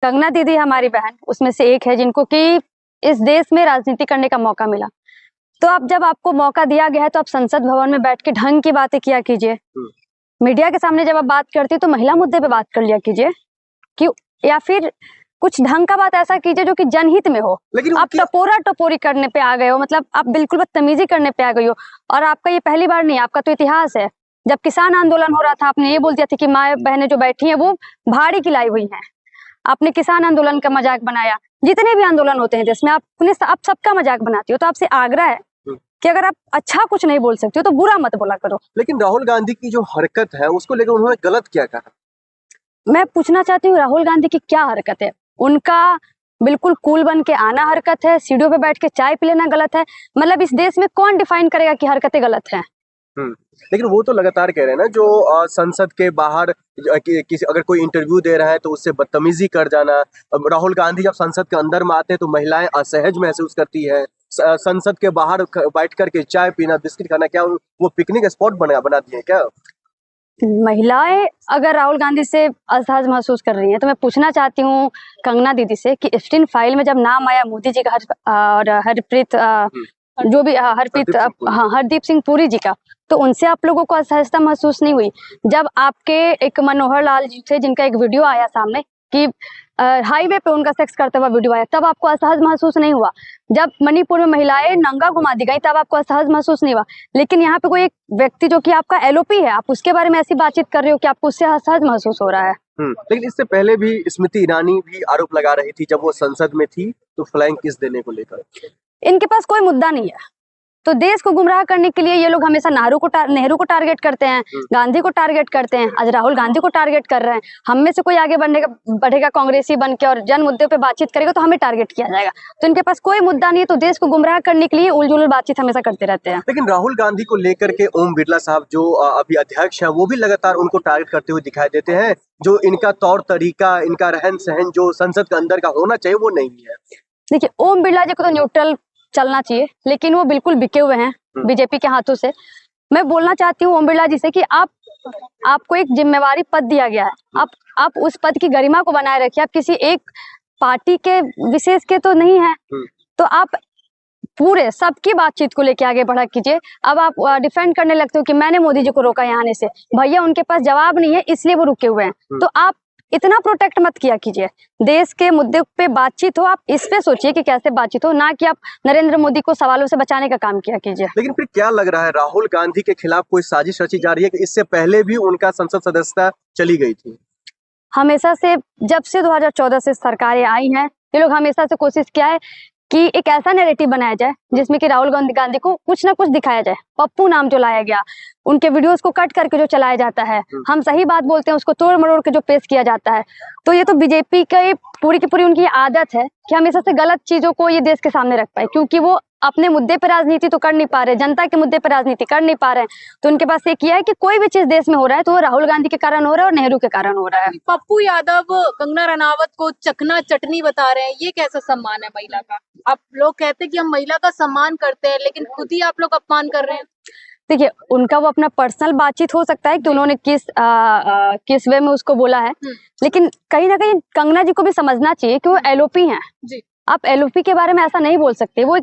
कंगना दीदी हमारी बहन उसमें से एक है जिनको कि इस देश में राजनीति करने का मौका मिला। तो अब जब आपको मौका दिया गया है तो आप संसद भवन में बैठ के ढंग की बातें किया कीजिए। मीडिया के सामने जब आप बात करती है तो महिला मुद्दे पे बात कर लिया कीजिए कि या फिर कुछ ढंग का बात ऐसा कीजिए जो कि जनहित में हो। लेकिन आप टपोरा टपोरी करने पे आ गए हो, मतलब आप बिल्कुल बदतमीजी करने पे आ गई हो। और आपका ये पहली बार नहीं, आपका तो इतिहास है। जब किसान आंदोलन हो रहा था आपने ये बोल दिया था कि माँ बहनें जो बैठी हैं वो भाड़ी की लाई हुई हैं। आपने किसान आंदोलन का मजाक बनाया। जितने भी आंदोलन होते हैं देश में आप सबका मजाक बनाती हो। तो आपसे आग्रह है कि अगर आप अच्छा कुछ नहीं बोल सकते हो तो बुरा मत बोला करो। लेकिन राहुल गांधी की जो हरकत है उसको लेकर उन्होंने गलत क्या कहा? मैं पूछना चाहती हूँ राहुल गांधी की क्या हरकत है? उनका बिल्कुल कूल बन के आना हरकत है, सीढ़ियों पे बैठ के चाय पी लेना गलत है। मतलब इस देश में कौन डिफाइन करेगा कि हरकतें गलत हैं? लेकिन वो तो लगातार कह रहे हैं ना, जो संसद के बाहर किसी अगर कोई इंटरव्यू दे रहा है तो उससे बदतमीजी कर जाना। राहुल गांधी जब संसद के अंदर में आते हैं तो महिलाएं असहज महसूस करती है। संसद के बाहर बैठ करके चाय पीना, बिस्किट खाना, क्या वो पिकनिक स्पॉट बना दिए क्या? महिलाएं अगर राहुल गांधी से असहज महसूस कर रही हैं तो मैं पूछना चाहती हूँ कंगना दीदी से कि एप्स्टीन फाइल में जब नाम आया मोदी जी का और हरप्रीत जो भी हरदीप सिंह पुरी जी का, तो उनसे आप लोगों को असहजता महसूस नहीं हुई? जब आपके एक मनोहर लाल जी थे जिनका एक वीडियो आया सामने कि हाईवे पे उनका सेक्स करते हुआ वीडियो आया, तब आपको असहज महसूस नहीं हुआ? जब मणिपुर में महिलाएं नंगा घुमा दी गई तब आपको असहज महसूस नहीं हुआ? लेकिन यहाँ पे कोई एक व्यक्ति जो कि आपका एलओपी है, आप उसके बारे में ऐसी बातचीत कर रहे हो कि आपको उससे असहज महसूस हो रहा है। लेकिन इससे पहले भी स्मृति ईरानी भी आरोप लगा रही थी जब वो संसद में थी तो फ्लाइंग किस देने को लेकर। इनके पास कोई मुद्दा नहीं है, तो देश को गुमराह करने के लिए ये लोग हमेशा नेहरू को टारगेट करते हैं, गांधी को टारगेट करते हैं, आज राहुल गांधी को टारगेट कर रहे हैं। हम में से कोई आगे बढ़ेगा कांग्रेसी बन के और जन मुद्दे पे बातचीत करेगा तो हमें टारगेट किया जाएगा। तो इनके पास कोई मुद्दा नहीं है, तो देश को गुमराह करने के लिए उलझुल बातचीत हमेशा करते रहते हैं। लेकिन राहुल गांधी को लेकर के ओम बिरला साहब जो अभी अध्यक्ष है वो भी लगातार उनको टारगेट करते हुए दिखाई देते हैं। जो इनका तौर तरीका, इनका रहन सहन जो संसद के अंदर का होना चाहिए वो नहीं है। देखिए, ओम बिरला जी को तो न्यूट्रल चलना चाहिए, लेकिन वो बिल्कुल बिके हुए हैं बीजेपी के हाथों से। मैं बोलना चाहती हूँ ओम बिरला जी से कि आपको एक जिम्मेवारी पद दिया गया है, आप उस पद की गरिमा को बनाए रखिए। आप किसी एक पार्टी के विशेष के तो नहीं है, तो आप पूरे सबकी बातचीत को लेके आगे बढ़ा कीजिए। अब आप डिफेंड करने लगते हो कि मैंने मोदी जी को रोका यहाँ आने से। भैया उनके पास जवाब नहीं है इसलिए वो रुके हुए हैं। तो आप इतना प्रोटेक्ट मत किया कीजिए। देश के मुद्दे पे बातचीत हो, आप इस पे सोचिए कि कैसे बातचीत हो, ना कि आप नरेंद्र मोदी को सवालों से बचाने का काम किया कीजिए। लेकिन फिर क्या लग रहा है, राहुल गांधी के खिलाफ कोई साजिश रची जा रही है कि इससे पहले भी उनका संसद सदस्यता चली गई थी? हमेशा से, जब से 2014 से सरकारें आई हैं, ये लोग हमेशा से कोशिश किया है कि एक ऐसा नैरेटिव बनाया जाए जिसमें कि राहुल गांधी को कुछ ना कुछ दिखाया जाए। पप्पू नाम जो लाया गया, उनके वीडियोस को कट करके जो चलाया जाता है, हम सही बात बोलते हैं उसको तोड़ मरोड़ के जो पेश किया जाता है। तो ये तो बीजेपी की पूरी उनकी आदत है कि हमेशा से गलत चीजों को ये देश के सामने रख पाए, क्योंकि वो अपने मुद्दे पर राजनीति तो कर नहीं पा रहे, जनता के मुद्दे पर राजनीति कर नहीं पा रहे हैं। तो उनके पास एक किया है कि कोई भी चीज देश में हो रहा है तो वो राहुल गांधी के कारण हो रहा है और नेहरू के कारण हो रहा है। पप्पू यादव कंगना रनावत को चकना चटनी बता रहे हैं, ये कैसा सम्मान है महिला का? आप लोग कहते हैं कि हम महिला का सम्मान करते हैं, लेकिन खुद ही आप लोग अपमान कर रहे हैं। देखिए, उनका वो अपना पर्सनल बातचीत हो सकता है कि उन्होंने किस वे में उसको बोला है, लेकिन कहीं ना कहीं कंगना जी को भी समझना चाहिए कि वो एलओपी हैं। आप एलओपी के बारे में ऐसा नहीं बोल सकते। वो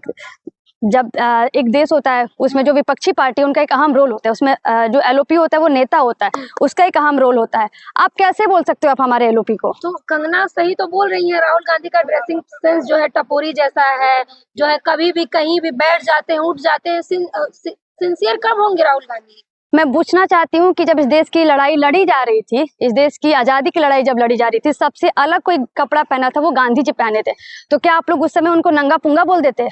जब एक देश होता है उसमें जो विपक्षी पार्टी उनका एक अहम रोल होता है, उसमें जो एलओपी होता है वो नेता होता है, उसका एक अहम रोल होता है। आप कैसे बोल सकते हो आप हमारे एलओपी को? तो कंगना सही तो बोल रही है, राहुल गांधी का ड्रेसिंग सेंस जो है टपोरी जैसा है, जो है कभी भी कहीं भी बैठ जाते हैं, उठ जाते हैं। सिंसियर कब होंगे राहुल गांधी? मैं पूछना चाहती हूँ कि जब इस देश की लड़ाई लड़ी जा रही थी, इस देश की आजादी की लड़ाई जब लड़ी जा रही थी, सबसे अलग कोई कपड़ा पहना था वो गांधी जी पहने थे, तो क्या आप लोग उस समय उनको नंगा पुंगा बोल देते?